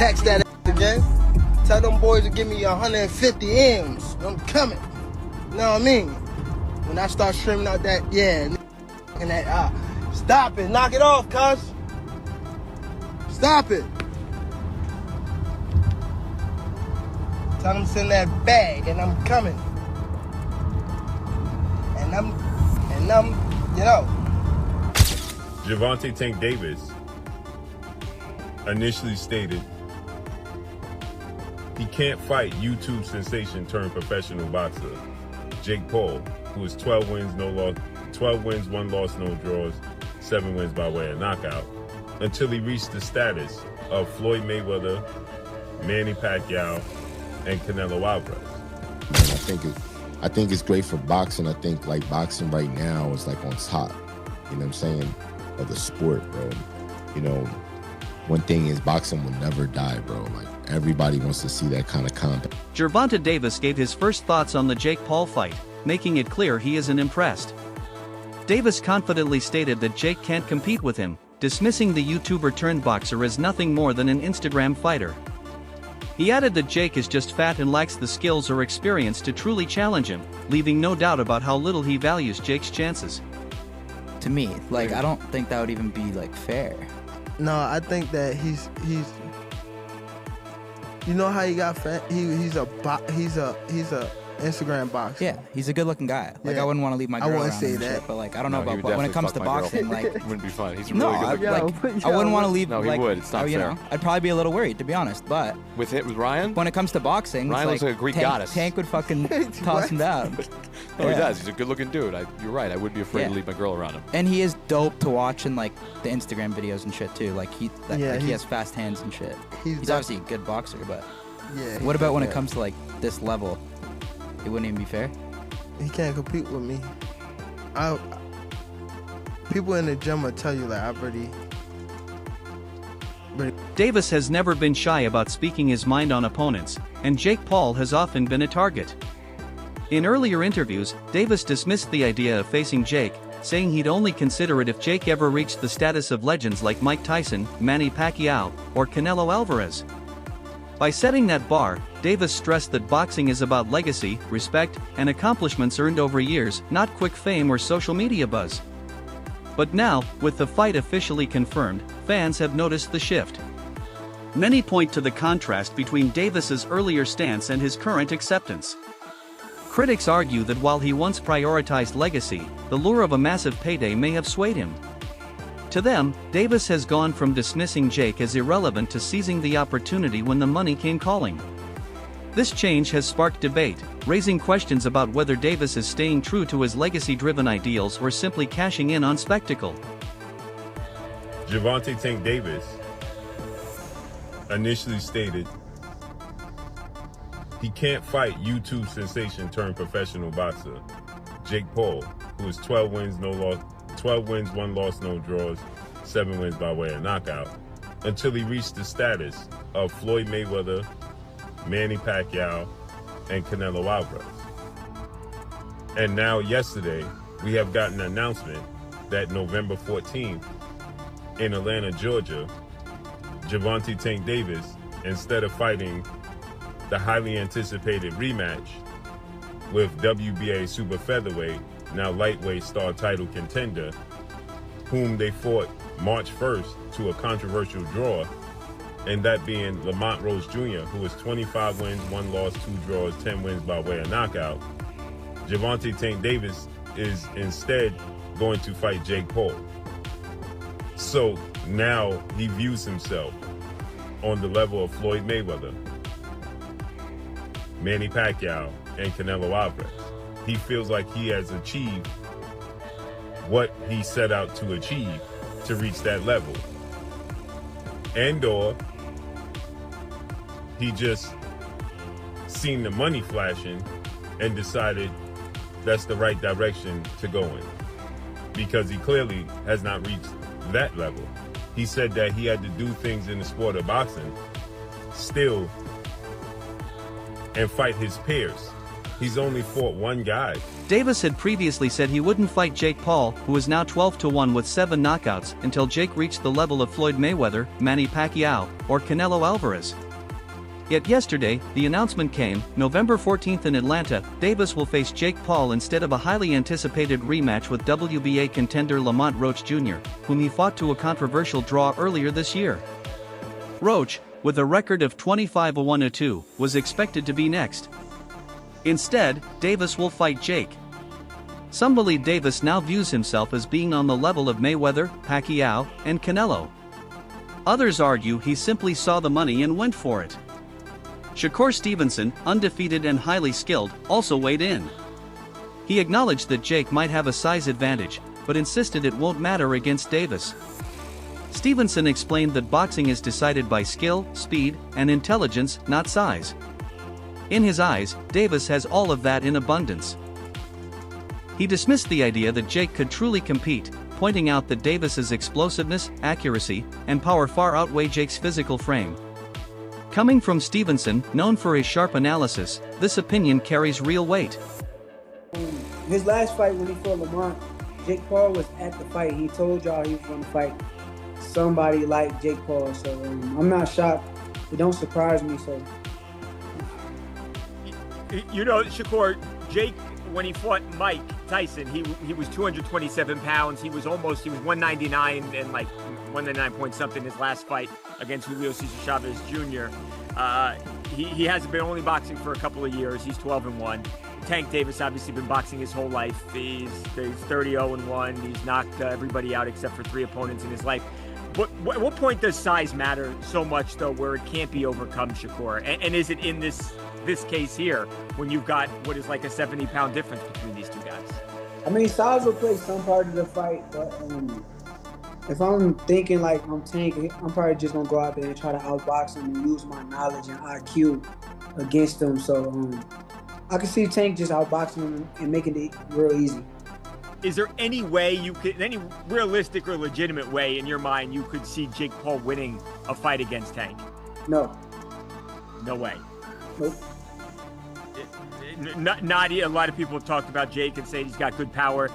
Text that again. Tell them boys to give me 150 M's. I'm coming. You know what I mean? When I start streaming out that, and that, stop it. Knock it off, cuz. Stop it. Tell them to send that bag, and I'm coming. And I'm, you know. Gervonta Tank Davis initially stated he can't fight YouTube sensation turned professional boxer Jake Paul, who is 12 wins, 1 loss, no draws, 7 wins by way of knockout, until he reached the status of Floyd Mayweather, Manny Pacquiao, and Canelo Alvarez. I think it's great for boxing. I think like boxing right now is like on top, you know what I'm saying, of the sport, bro. You know, one thing is boxing will never die, bro. Like everybody wants to see that kind of combat. Gervonta Davis gave his first thoughts on the Jake Paul fight, making it clear he isn't impressed. Davis confidently stated that Jake can't compete with him, dismissing the YouTuber turned boxer as nothing more than an Instagram fighter. He added that Jake is just fat and lacks the skills or experience to truly challenge him, leaving no doubt about how little he values Jake's chances. To me, like, I don't think that would even be like fair. No, I think that he's you know how he got fat? He's a Instagram boxer. Yeah, he's a good-looking guy. Like, Yeah. I wouldn't want to leave my girl I wouldn't around say him and that. shit, but like, I don't know No, he about would when it comes to definitely fuck my boxing. Like, It wouldn't be fun. He's no, really good. I wouldn't want to leave. No, he like, would. It's not you fair. know, I'd probably be a little worried, to be honest. But With Ryan? when it comes to boxing, Ryan it's looks like a Greek Tank, goddess. Tank would fucking toss him down. No, he Yeah. does. He's a good-looking dude. You're right. I would be afraid Yeah. to leave my girl around him. And he is dope to watch in like the Instagram videos and shit too. Like he has fast hands and shit. He's obviously a good boxer, but Yeah. what about when it comes to like this level? It wouldn't even be fair. He can't compete with me. People in the gym will tell you like I've already. Davis has never been shy about speaking his mind on opponents, and Jake Paul has often been a target. In earlier interviews, Davis dismissed the idea of facing Jake, saying he'd only consider it if Jake ever reached the status of legends like Mike Tyson, Manny Pacquiao, or Canelo Alvarez. By setting that bar, Davis stressed that boxing is about legacy, respect, and accomplishments earned over years, not quick fame or social media buzz. But now, with the fight officially confirmed, fans have noticed the shift. Many point to the contrast between Davis's earlier stance and his current acceptance. Critics argue that while he once prioritized legacy, the lure of a massive payday may have swayed him. To them, Davis has gone from dismissing Jake as irrelevant to seizing the opportunity when the money came calling. This change has sparked debate, raising questions about whether Davis is staying true to his legacy-driven ideals or simply cashing in on spectacle. Gervonta Tank Davis initially stated he can't fight YouTube sensation turned professional boxer Jake Paul, who is 12 wins, 1 loss, no draws, 7 wins by way of knockout, until he reached the status of Floyd Mayweather, Manny Pacquiao, and Canelo Alvarez. And now yesterday, we have gotten an announcement that November 14th in Atlanta, Georgia, Gervonta Tank Davis, instead of fighting the highly anticipated rematch with WBA super featherweight, now lightweight star title contender, whom they fought March 1st to a controversial draw, and that being Lamont Rose Jr., who was 25 wins, 1 loss, 2 draws, 10 wins by way of knockout. Gervonta Tank Davis is instead going to fight Jake Paul. So now he views himself on the level of Floyd Mayweather, Manny Pacquiao, and Canelo Alvarez. He feels like he has achieved what he set out to achieve to reach that level. And/or he just seen the money flashing and decided that's the right direction to go in, because he clearly has not reached that level. He said that he had to do things in the sport of boxing still and fight his peers He's only fought one guy. Davis had previously said he wouldn't fight Jake Paul, who is now 12-1 with 7 knockouts, until Jake reached the level of Floyd Mayweather, Manny Pacquiao, or Canelo Alvarez. Yet yesterday, the announcement came, November 14th in Atlanta, Davis will face Jake Paul instead of a highly anticipated rematch with WBA contender Lamont Roach Jr., whom he fought to a controversial draw earlier this year. Roach, with a record of 25-1-2, was expected to be next. Instead, Davis will fight Jake. Some believe Davis now views himself as being on the level of Mayweather, Pacquiao, and Canelo. Others argue he simply saw the money and went for it. Shakur Stevenson, undefeated and highly skilled, also weighed in. He acknowledged that Jake might have a size advantage, but insisted it won't matter against Davis. Stevenson explained that boxing is decided by skill, speed, and intelligence, not size. In his eyes, Davis has all of that in abundance. He dismissed the idea that Jake could truly compete, pointing out that Davis's explosiveness, accuracy, and power far outweigh Jake's physical frame. Coming from Stevenson, known for his sharp analysis, this opinion carries real weight. His last fight when he fought Lamont, Jake Paul was at the fight. He told y'all he was going to fight somebody like Jake Paul, so I'm not shocked. It don't surprise me, so. You know, Shakur, Jake, when he fought Mike Tyson, he was 227 pounds. He was 199 and like 199 point something his last fight against Julio Cesar Chavez Jr. He hasn't been only boxing for a couple of years. He's 12-1. Tank Davis obviously been boxing his whole life. He's 30-1. He's knocked everybody out except for 3 opponents in his life. At what point does size matter so much, though, where it can't be overcome, Shakur? And is it in this case here, when you've got what is like a 70-pound difference between these two guys? I mean, size will play some part of the fight, but if I'm thinking like I'm Tank, I'm probably just gonna go out there and try to outbox him and use my knowledge and IQ against him. So I can see Tank just outboxing him and making it real easy. Is there any way any realistic or legitimate way in your mind you could see Jake Paul winning a fight against Tank? No. No way. Nope. Not a lot of people have talked about Jake and say he's got good power.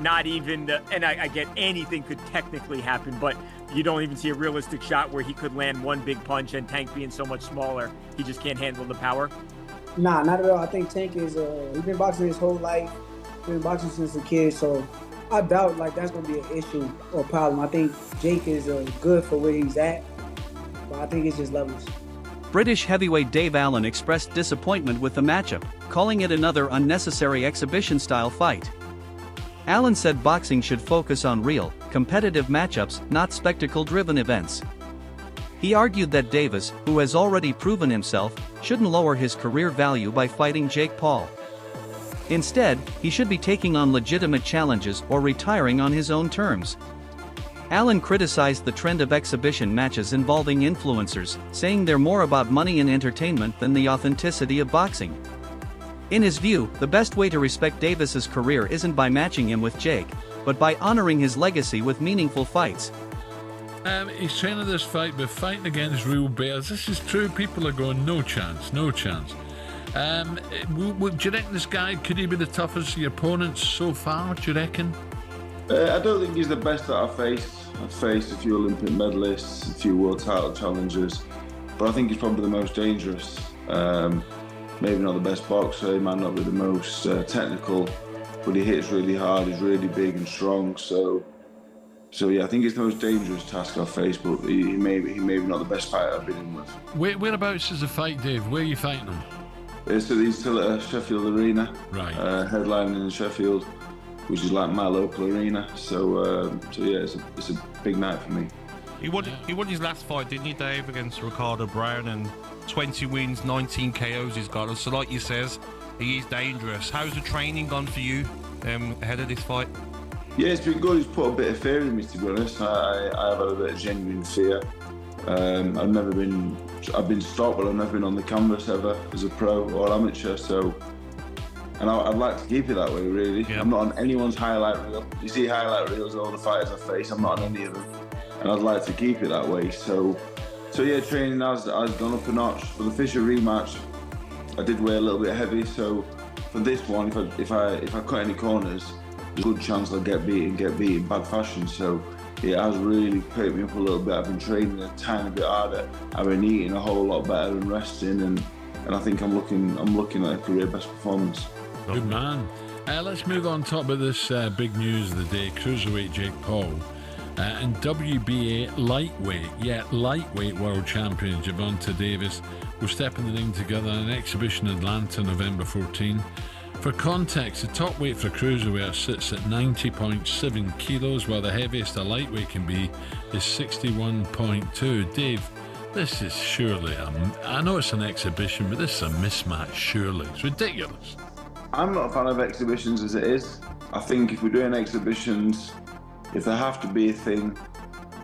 Not even and I get anything could technically happen, but you don't even see a realistic shot where he could land one big punch, and Tank being so much smaller, he just can't handle the power. Nah, not at all. I think Tank is he's been boxing his whole life. Been boxing since a kid, so I doubt like that's gonna be an issue or a problem. I think Jake is good for where he's at, but I think it's just levels. British heavyweight Dave Allen expressed disappointment with the matchup, calling it another unnecessary exhibition-style fight. Allen said boxing should focus on real, competitive matchups, not spectacle-driven events. He argued that Davis, who has already proven himself, shouldn't lower his career value by fighting Jake Paul. Instead, he should be taking on legitimate challenges or retiring on his own terms. Allen criticized the trend of exhibition matches involving influencers, saying they're more about money and entertainment than the authenticity of boxing. In his view, the best way to respect Davis's career isn't by matching him with Jake, but by honoring his legacy with meaningful fights. He's training this fight, but fighting against real bears. This is true. People are going, no chance, no chance. Do you reckon this guy, could he be the toughest of the opponents so far, do you reckon? I don't think he's the best that I've faced. I've faced a few Olympic medalists, a few world title challengers, but I think he's probably the most dangerous. Maybe not the best boxer, he might not be the most technical, but he hits really hard, he's really big and strong, so yeah, I think it's the most dangerous task I've faced, but he may be not the best fighter I've been in with. Whereabouts is the fight, Dave? Where are you fighting him? He's still at Sheffield Arena, right? Headlining in Sheffield, which is like my local arena. So yeah, it's a big night for me. He won his last fight, didn't he, Dave, against Ricardo Brown, and 20 wins, 19 KOs he's got. So like you says, he is dangerous. How's the training gone for you ahead of this fight? Yeah, it's been good. He's put a bit of fear in me, to be honest. I have had a bit of genuine fear. I've been stopped, but I've never been on the canvas ever as a pro or amateur. So, and I'd like to keep it that way, really. Yeah. I'm not on anyone's highlight reel. You see highlight reels of all the fighters I face. I'm not on any of them, and I'd like to keep it that way. So yeah, training has gone up a notch. For the Fisher rematch, I did weigh a little bit heavy, so for this one, if I cut any corners, there's a good chance I'll get beat in bad fashion. So it has really picked me up a little bit. I've been training a tiny bit harder. I've been eating a whole lot better and resting, and I think I'm looking at a career best performance. Good man. Let's move on top of this big news of the day. Cruiserweight Jake Paul and WBA lightweight world champion Gervonta Davis will step in the ring together in an exhibition in Atlanta November 14. For context, the top weight for cruiserweight sits at 90.7 kilos, while the heaviest a lightweight can be is 61.2. Dave, this is surely I know it's an exhibition, but this is a mismatch, surely. It's ridiculous. I'm not a fan of exhibitions as it is. I think if we're doing exhibitions, if there have to be a thing,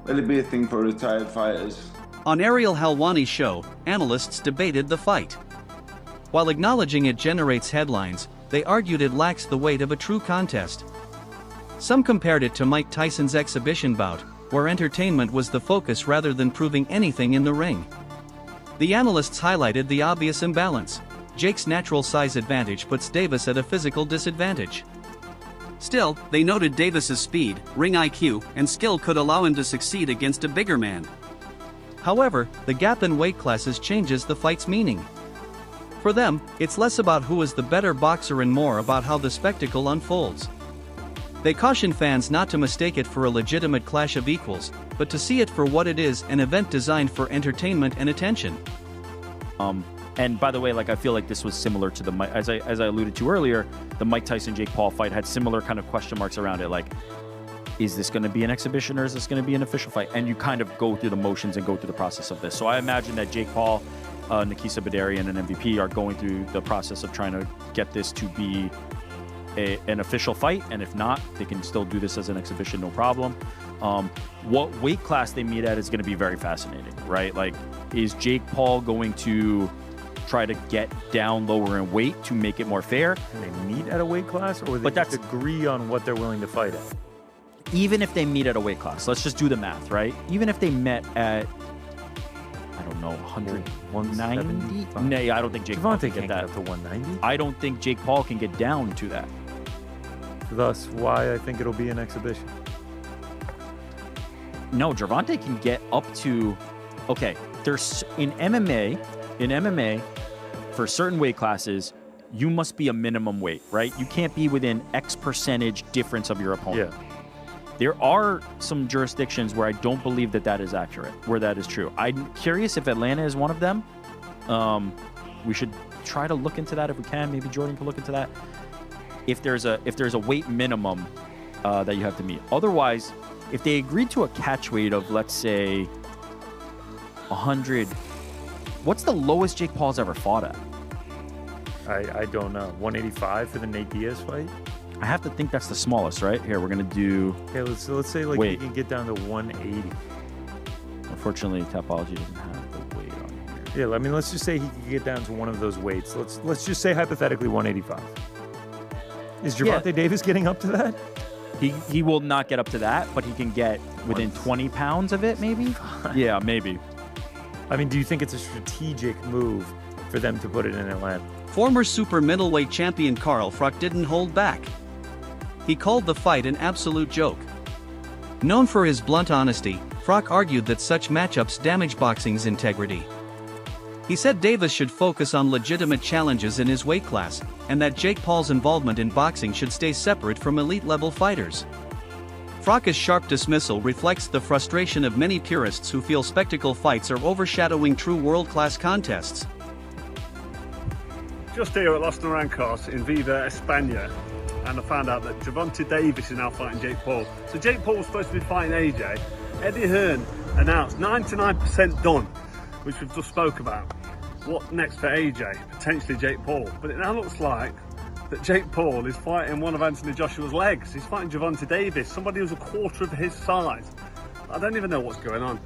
let it be a thing for retired fighters. On Ariel Helwani's show, analysts debated the fight. While acknowledging it generates headlines, they argued it lacks the weight of a true contest. Some compared it to Mike Tyson's exhibition bout, where entertainment was the focus rather than proving anything in the ring. The analysts highlighted the obvious imbalance. Jake's natural size advantage puts Davis at a physical disadvantage. Still, they noted Davis's speed, ring IQ, and skill could allow him to succeed against a bigger man. However, the gap in weight classes changes the fight's meaning. For them, it's less about who is the better boxer and more about how the spectacle unfolds. They caution fans not to mistake it for a legitimate clash of equals, but to see it for what it is, an event designed for entertainment and attention. And by the way, I feel like this was similar to as I alluded to earlier, the Mike Tyson-Jake Paul fight had similar kind of question marks around it, is this going to be an exhibition or is this going to be an official fight? And you kind of go through the motions and go through the process of this. So I imagine that Jake Paul, Nikisa Badarian, and MVP are going through the process of trying to get this to be an official fight, and if not, they can still do this as an exhibition, no problem. What weight class they meet at is going to be very fascinating, right? Is Jake Paul going to try to get down lower in weight to make it more fair? Can they meet at a weight class, or they just agree on what they're willing to fight at? Even if they meet at a weight class, let's just do the math, right? Even if they met at, I don't know, 190? No, I don't think Jake Paul can get that up to 190. I don't think Jake Paul can get down to that. Thus, why I think it'll be an exhibition. No, Gervonta can get up to. Okay, there's in MMA, for certain weight classes, you must be a minimum weight, right? You can't be within X percentage difference of your opponent. Yeah. There are some jurisdictions where I don't believe that is accurate, where that is true. I'm curious if Atlanta is one of them. We should try to look into that if we can. Maybe Jordan can look into that. If there's a weight minimum that you have to meet. Otherwise, if they agreed to a catch weight of, let's say, 100, what's the lowest Jake Paul's ever fought at? I don't know. 185 for the Nate Diaz fight? I have to think that's the smallest, right? Here, we're going to do... Okay, let's say he can get down to 180. Unfortunately, Tapology doesn't have the weight on here. Yeah, I mean, let's just say he can get down to one of those weights. Let's just say hypothetically 185. Is Gervonta Davis getting up to that? He will not get up to that, but he can get within 20 pounds of it, maybe? Yeah, maybe. I mean, do you think it's a strategic move for them to put it in Atlanta? Former super middleweight champion Carl Froch didn't hold back. He called the fight an absolute joke. Known for his blunt honesty, Froch argued that such matchups damage boxing's integrity. He said Davis should focus on legitimate challenges in his weight class, and that Jake Paul's involvement in boxing should stay separate from elite-level fighters. Froch's sharp dismissal reflects the frustration of many purists who feel spectacle fights are overshadowing true world-class contests. Just here at Los Naranjos in Viva, España, and I found out that Gervonta Davis is now fighting Jake Paul. So Jake Paul was supposed to be fighting AJ. Eddie Hearn announced 99% done, which we've just spoke about. What next for AJ? Potentially Jake Paul. But it now looks like that Jake Paul is fighting one of Anthony Joshua's legs. He's fighting Gervonta Davis, somebody who's a quarter of his size. I don't even know what's going on.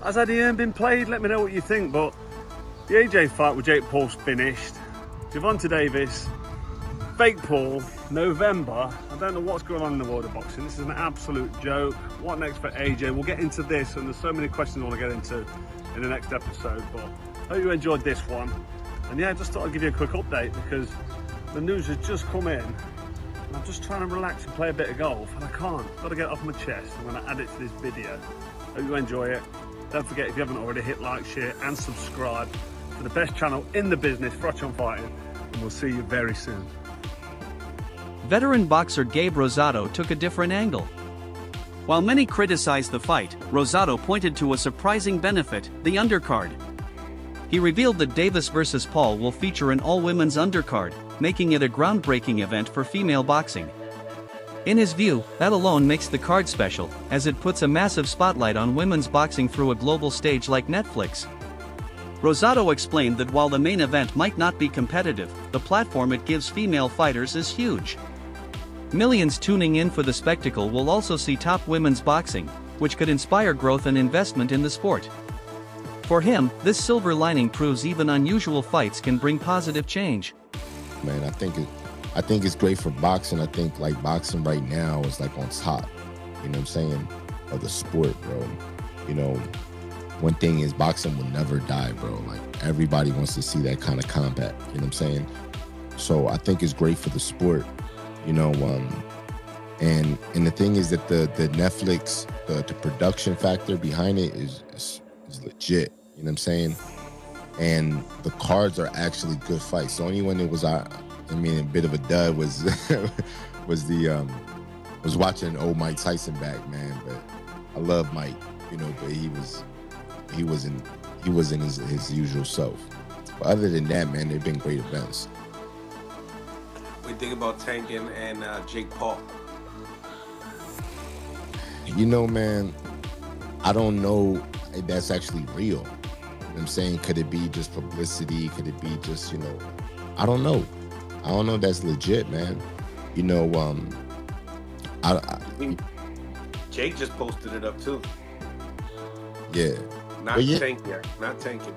Has Eddie Hearn been played? Let me know what you think, but the AJ fight with Jake Paul's finished. Gervonta Davis, fake Paul, November. I don't know what's going on in the world of boxing. This is an absolute joke. What next for AJ? We'll get into this, and there's so many questions I want to get into in the next episode, but I hope you enjoyed this one. And yeah, just thought I'd give you a quick update because the news has just come in, and I'm just trying to relax and play a bit of golf, and I can't. I've got to get it off my chest. I'm going to add it to this video. Hope you enjoy it. Don't forget, if you haven't already, hit like, share, and subscribe to the best channel in the business, Frotch on Fighting, and we'll see you very soon. Veteran boxer Gabe Rosado took a different angle. While many criticized the fight, Rosado pointed to a surprising benefit: the undercard. He revealed that Davis vs. Paul will feature an all-women's undercard, making it a groundbreaking event for female boxing. In his view, that alone makes the card special, as it puts a massive spotlight on women's boxing through a global stage like Netflix. Rosado explained that while the main event might not be competitive, the platform it gives female fighters is huge. Millions tuning in for the spectacle will also see top women's boxing, which could inspire growth and investment in the sport. For him, this silver lining proves even unusual fights can bring positive change. Man, I think it's great for boxing. I think like boxing right now is like on top, you know what I'm saying, of the sport, bro. You know, one thing is boxing will never die, bro. Like everybody wants to see that kind of combat, you know what I'm saying? So I think it's great for the sport, you know, and the thing is that the Netflix, the production factor behind it is legit, you know what I'm saying? And the cards are actually good fights. The only one that was a bit of a dud was was watching old Mike Tyson back, man. But I love Mike, you know, but he wasn't his usual self. But other than that, man, they've been great events. What do you think about Tankin and Jake Paul? You know, man, I don't know if that's actually real. You know what I'm saying? Could it be just publicity? Could it be just, you know, I don't know. I don't know if that's legit, man. You know, Jake just posted it up too. Yeah. Not tanking. Not tanking.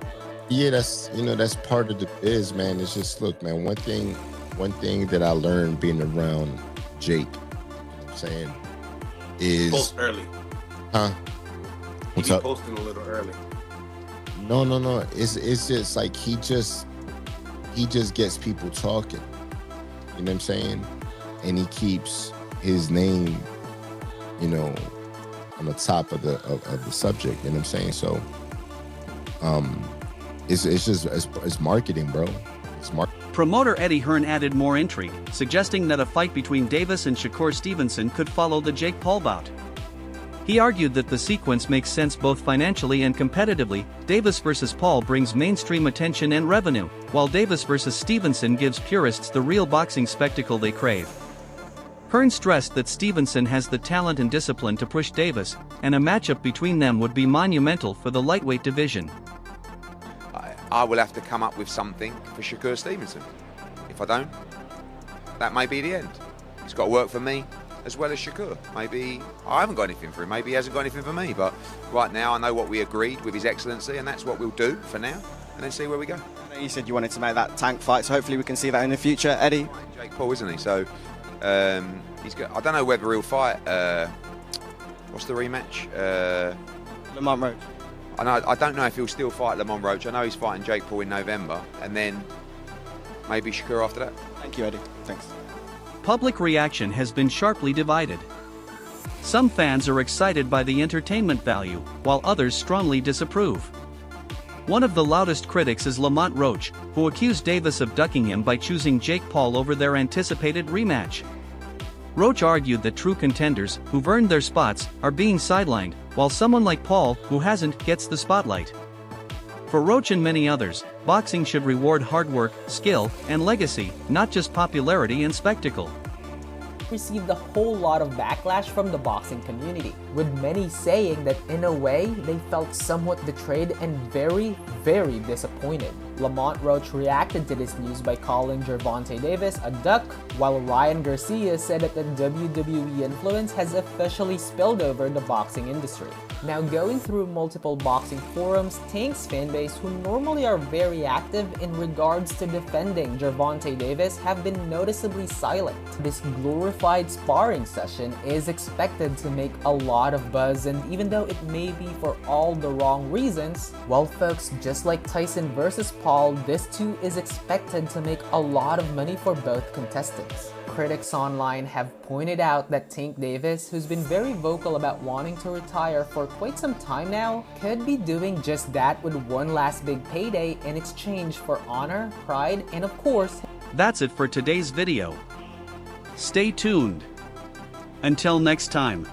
Yeah, that's part of the biz, man. It's just, look, man, one thing that I learned being around Jake, you know what I'm saying, is post early. Huh? What's up? Posting a little early. No. It's just like he just gets people talking. You know what I'm saying? And he keeps his name, you know, on the top of the subject. You know what I'm saying? So, it's marketing, bro. It's marketing. Promoter Eddie Hearn added more intrigue, suggesting that a fight between Davis and Shakur Stevenson could follow the Jake Paul bout. He argued that the sequence makes sense both financially and competitively. Davis vs. Paul brings mainstream attention and revenue, while Davis vs. Stevenson gives purists the real boxing spectacle they crave. Hearn stressed that Stevenson has the talent and discipline to push Davis, and a matchup between them would be monumental for the lightweight division. I will have to come up with something for Shakur Stevenson. If I don't, that may be the end. It's got to work for me as well as Shakur. Maybe I haven't got anything for him, maybe he hasn't got anything for me, but right now I know what we agreed with His Excellency, and that's what we'll do for now, and then see where we go. I know you said you wanted to make that tank fight, so hopefully we can see that in the future, Eddie. Jake Paul, isn't he? So he's got, I don't know whether he'll fight, what's the rematch? Lamont Roach. I don't know if he'll still fight Lamont Roach. I know he's fighting Jake Paul in November, and then maybe Shakur after that. Thank you, Eddie. Thanks. Public reaction has been sharply divided. Some fans are excited by the entertainment value, while others strongly disapprove. One of the loudest critics is Lamont Roach, who accused Davis of ducking him by choosing Jake Paul over their anticipated rematch. Roach argued that true contenders, who've earned their spots, are being sidelined, while someone like Paul, who hasn't, gets the spotlight. For Roach and many others, boxing should reward hard work, skill, and legacy, not just popularity and spectacle. Received a whole lot of backlash from the boxing community, with many saying that in a way they felt somewhat betrayed and very, very disappointed. Lamont Roach reacted to this news by calling Gervonta Davis a duck, while Ryan Garcia said that the WWE influence has officially spilled over the boxing industry. Now, going through multiple boxing forums, Tank's fanbase, who normally are very active in regards to defending Gervonta Davis, have been noticeably silent. This glorified sparring session is expected to make a lot of buzz, and even though it may be for all the wrong reasons, well folks, just like Tyson versus Paul, this too is expected to make a lot of money for both contestants. Critics online have pointed out that Tank Davis, who's been very vocal about wanting to retire for quite some time now, could be doing just that with one last big payday in exchange for honor, pride, and of course... That's it for today's video. Stay tuned. Until next time.